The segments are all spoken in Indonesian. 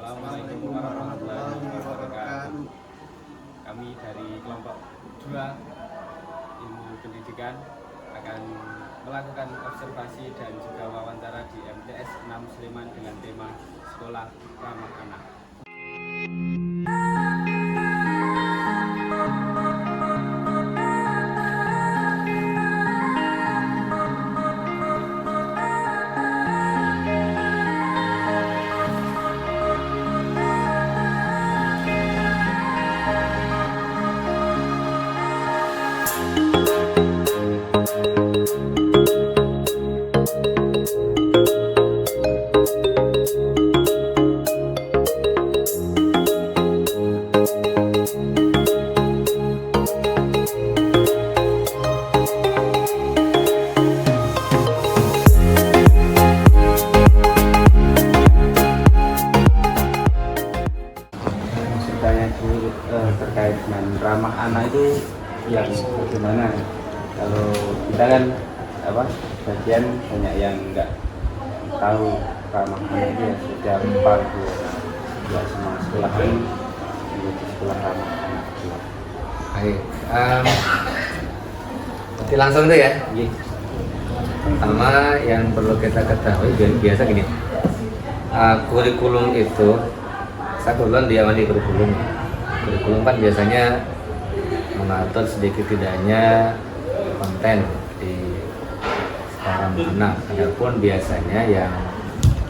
Assalamualaikum warahmatullahi wabarakatuh. Kami dari kelompok 2 Ilmu Pendidikan akan melakukan observasi dan juga wawancara di MTS 6 Sleman dengan tema Sekolah Ramah Anak. Terkait dengan ramah anak itu yang bagaimana? Kalau kita kan bagian banyak yang nggak tahu ramah anak itu ya sudah nggak semua sekolah kan menjadi sekolah ramah anak. Baik, nanti langsung tuh ya. Iya. Pertama yang perlu kita ketahui biasa gini, kurikulum itu, saya kebetulan diamani kurikulum. Kurikulum kan biasanya mengatur sedikit tidaknya konten di sekolah anak. Adapun biasanya yang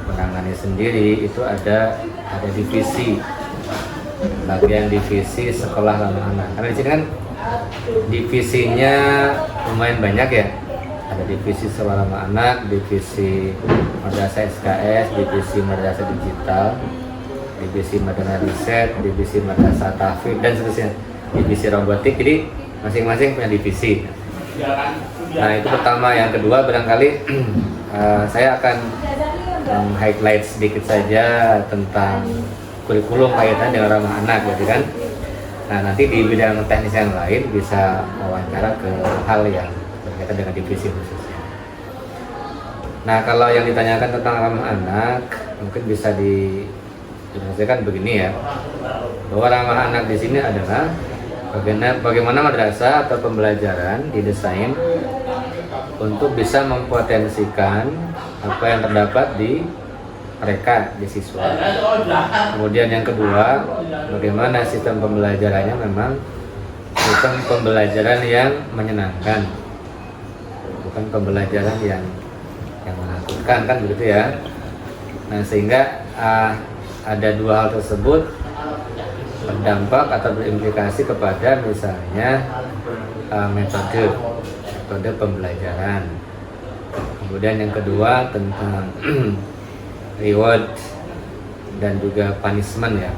menangani sendiri itu ada divisi, bagian divisi sekolah ramah anak. Karena di sini kan divisinya lumayan banyak ya. Ada divisi sekolah ramah anak, divisi madrasah SKS, divisi madrasah digital, divisi madrasah riset, divisi madrasah tahfidz dan seterusnya, divisi robotik. Jadi masing-masing punya divisi. Nah itu pertama. Yang kedua barangkali saya akan highlight sedikit saja tentang kurikulum kaitan dengan ramah anak, gitu kan. Nah nanti di bidang teknis yang lain bisa wawancara ke hal yang berkaitan dengan divisi khususnya. Nah kalau yang ditanyakan tentang ramah anak mungkin bisa dijelaskan begini ya, bahwa ramah anak di sini adalah bagaimana madrasah atau pembelajaran didesain untuk bisa mempotensikan apa yang terdapat di mereka, di siswa. Kemudian yang kedua, bagaimana sistem pembelajarannya memang sistem pembelajaran yang menyenangkan, bukan pembelajaran yang menakutkan, kan begitu ya. Nah sehingga ada dua hal tersebut berdampak atau berimplikasi kepada misalnya metode pembelajaran. Kemudian yang kedua tentang reward dan juga punishment ya.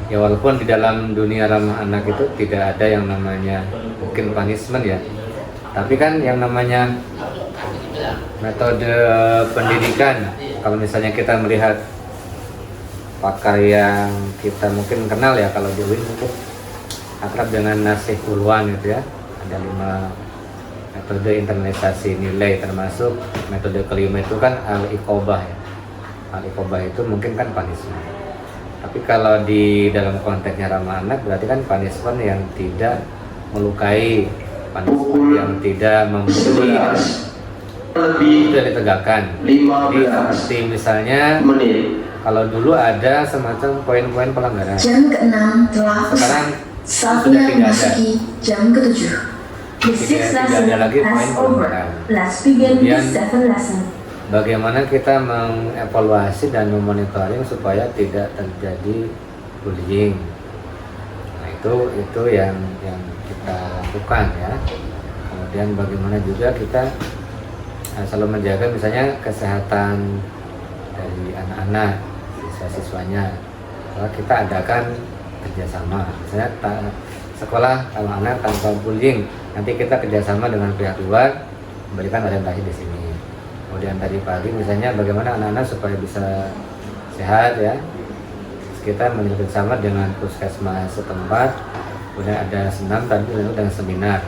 Ya walaupun di dalam dunia ramah anak itu tidak ada yang namanya mungkin punishment ya, tapi kan yang namanya metode pendidikan, kalau misalnya kita melihat pakar yang kita mungkin kenal ya, kalau di UIN mungkin akrab dengan Nasih Ulwan gitu ya. Ada 5 metode internalisasi nilai, termasuk metode kelima itu kan al-iqobah ya. Al-iqobah itu mungkin kan punishment. Tapi kalau di dalam konteksnya ramah anak berarti kan punishment yang tidak melukai, punishment yang tidak membuli, itu yang ditegakkan. Jadi seperti misalnya kalau dulu ada semacam poin-poin pelanggaran. Jam ke-6 telah Sekarang saatnya memasuki jam ke-7. The sixth lesson tidak ada lagi poin has over. pelanggaran. Let's begin the Kemudian, seventh lesson. bagaimana kita mengevaluasi dan memonitoring supaya tidak terjadi bullying. Nah itu yang kita lakukan ya. Kemudian bagaimana juga kita selalu menjaga misalnya kesehatan dari anak-anak, siswa-siswanya, bahwa kita adakan kerjasama, misalnya sekolah ramah anak tanpa bullying, nanti kita kerjasama dengan pihak luar memberikan orientasi di sini. Kemudian tadi pagi misalnya bagaimana anak-anak supaya bisa sehat ya, kita bekerjasama dengan puskesmas setempat. Kemudian ada senam tadi dan seminar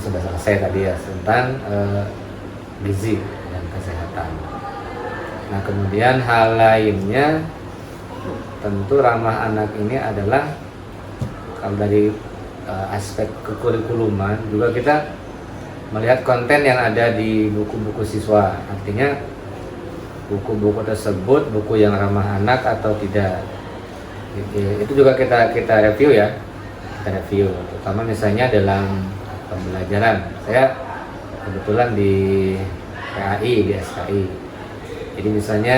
sudah selesai tadi ya tentang gizi dan kesehatan. Nah kemudian hal lainnya tentu ramah anak ini adalah kalau dari aspek kekurikulum juga kita melihat konten yang ada di buku-buku siswa, artinya buku-buku tersebut buku yang ramah anak atau tidak. Itu juga kita review ya, kita review, terutama misalnya dalam pembelajaran. Saya kebetulan di PAI, di SKI, jadi misalnya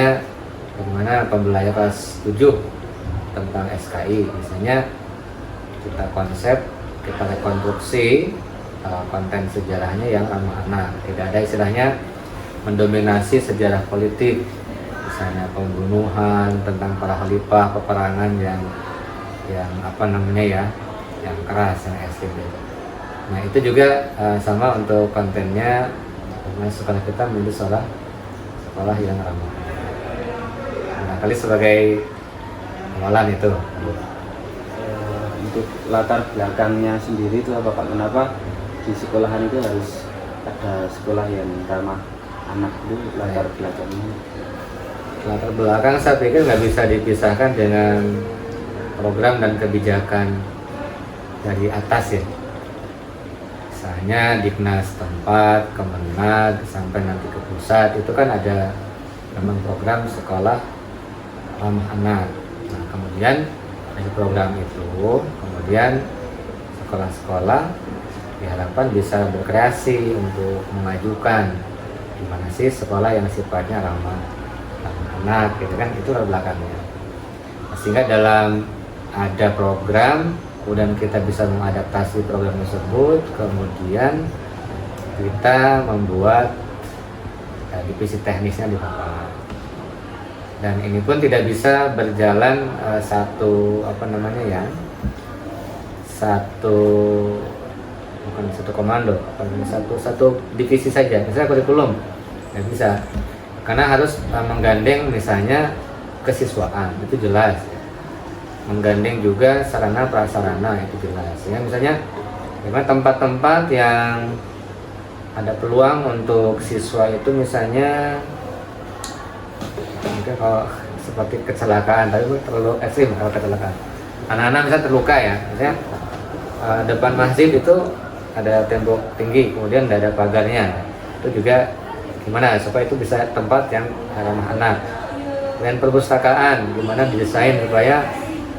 bagaimana pembelajaran kelas 7 tentang SKI, misalnya kita konsep, kita rekonstruksi konten sejarahnya yang ramah anak, tidak ada istilahnya mendominasi sejarah politik, misalnya pembunuhan, tentang para khalifah, peperangan yang apa namanya ya, yang keras, yang ekstrim. Nah itu juga sama untuk kontennya, karena sekolah kita menjadi sekolah yang ramah. Nah kali sebagai awalan itu. Untuk latar belakangnya sendiri itu apa Pak? Kenapa di sekolahan itu harus ada sekolah yang ramah anak, itu latar belakangnya? Latar belakang saya pikir nggak bisa dipisahkan dengan program dan kebijakan dari atas ya. Misalnya Diknas tempat, Kemenag, sampai nanti ke pusat, itu kan ada memang program sekolah ramah anak. Nah kemudian dari program itu, kemudian sekolah-sekolah diharapkan bisa berkreasi untuk mengajukan gimana sih sekolah yang sifatnya ramah anak, gitu kan, itu latar belakangnya. Sehingga dalam ada program, kemudian kita bisa mengadaptasi program tersebut, kemudian kita membuat divisi teknisnya di lapangan. Dan ini pun tidak bisa berjalan satu komando, satu divisi saja, misalnya kurikulum nggak bisa, karena harus menggandeng misalnya kesiswaan, itu jelas, menggandeng juga sarana prasarana, itu jelas ya. Misalnya memang tempat-tempat yang ada peluang untuk siswa itu, misalnya mungkin kalau seperti kecelakaan, tapi terlalu ekstrim kalau kecelakaan, anak-anak misalnya terluka ya, misalnya depan masjid itu ada tembok tinggi, kemudian tidak ada pagarnya, itu juga gimana supaya itu bisa tempat yang ramah anak. Dan perpustakaan gimana didesain supaya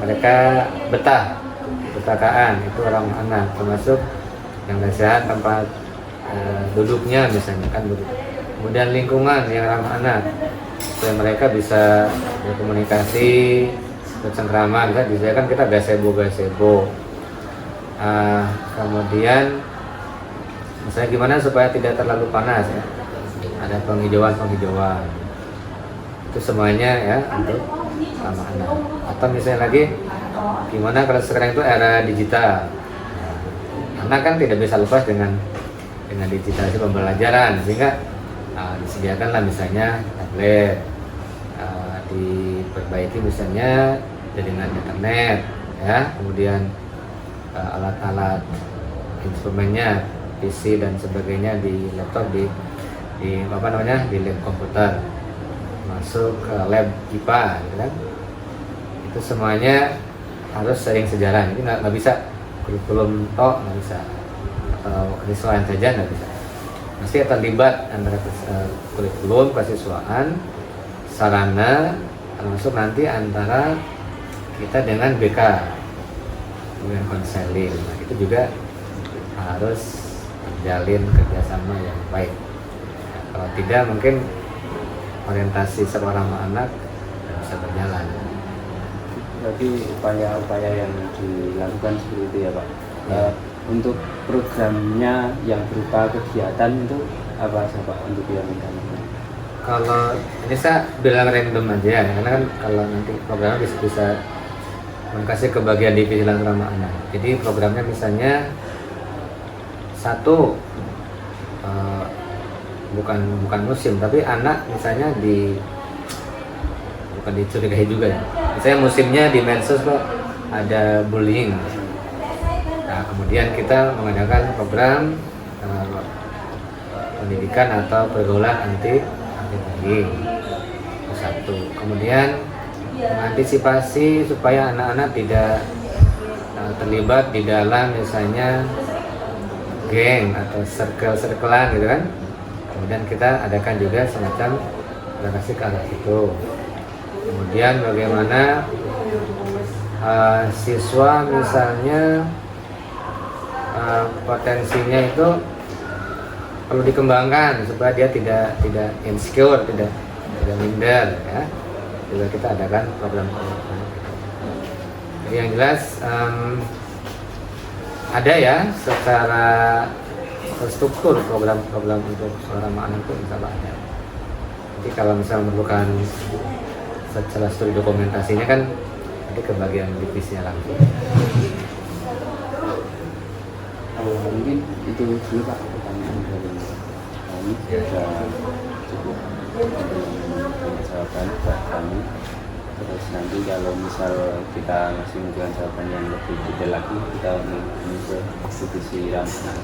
mereka betah perpustakaan, itu ramah anak, termasuk yang lesehan tempat duduknya misalnya kan begitu. Kemudian lingkungan yang ramah anak supaya mereka bisa berkomunikasi, bercengkrama, misalnya disediakan kita gazebo. Kemudian misalnya gimana supaya tidak terlalu panas ya, ada penghijauan, itu semuanya ya untuk ramah anak. Atau misalnya lagi gimana kalau sekarang itu era digital, anak kan tidak bisa lepas dengan digitalisasi pembelajaran, sehingga disediakanlah misalnya tablet, diperbaiki misalnya jaringan internet ya, kemudian alat-alat instrumennya, PC dan sebagainya di laptop, di lab komputer, masuk ke lab IPA gitu kan. Itu semuanya harus sering sejalan, jadi nggak bisa kurikulum nggak bisa, atau kesiswaan saja nggak bisa, mesti terlibat antara kurikulum, kesiswaan, sarana, termasuk nanti antara kita dengan BK, dengan konseling. Nah, itu juga harus terjalin kerjasama yang baik. Kalau tidak, mungkin orientasi sekolah ramah anak tidak bisa berjalan. Berarti upaya-upaya yang dilakukan seperti itu ya Pak. Ya. Untuk programnya yang berupa kegiatan itu apa sih Pak untuk yang ini? Kalau ini saya bilang random aja ya, karena kan kalau nanti programnya bisa kasih ke bagian divisi ramah anak. Jadi programnya misalnya satu, bukan musim, tapi anak misalnya bukan dicurigai juga ya. Misalnya musimnya di medsos kok ada bullying. Nah, kemudian kita mengadakan program pendidikan atau pergaulan anti bullying. Itu satu. Kemudian mengantisipasi supaya anak-anak tidak terlibat di dalam misalnya geng atau circle-circlean gitu kan. Kemudian kita adakan juga semacam edukasi ke arah itu. Kemudian bagaimana siswa misalnya potensinya itu perlu dikembangkan supaya dia tidak insecure, tidak minder ya. Juga kita adakan program-program. Jadi yang jelas ada ya secara struktur program-program untuk seorang anak itu insya Allah ada. Jadi kalau misalnya memerlukan secara studi dokumentasinya kan nanti ke bagian divisinya langsung. Mungkin itu dulu Pak pertanyaan dari kami. Sudah cukup jawaban buat kami. Terus nanti kalau misal kita masih membutuhkan jawaban yang lebih detail lagi, kita ini ke divisi Ramah.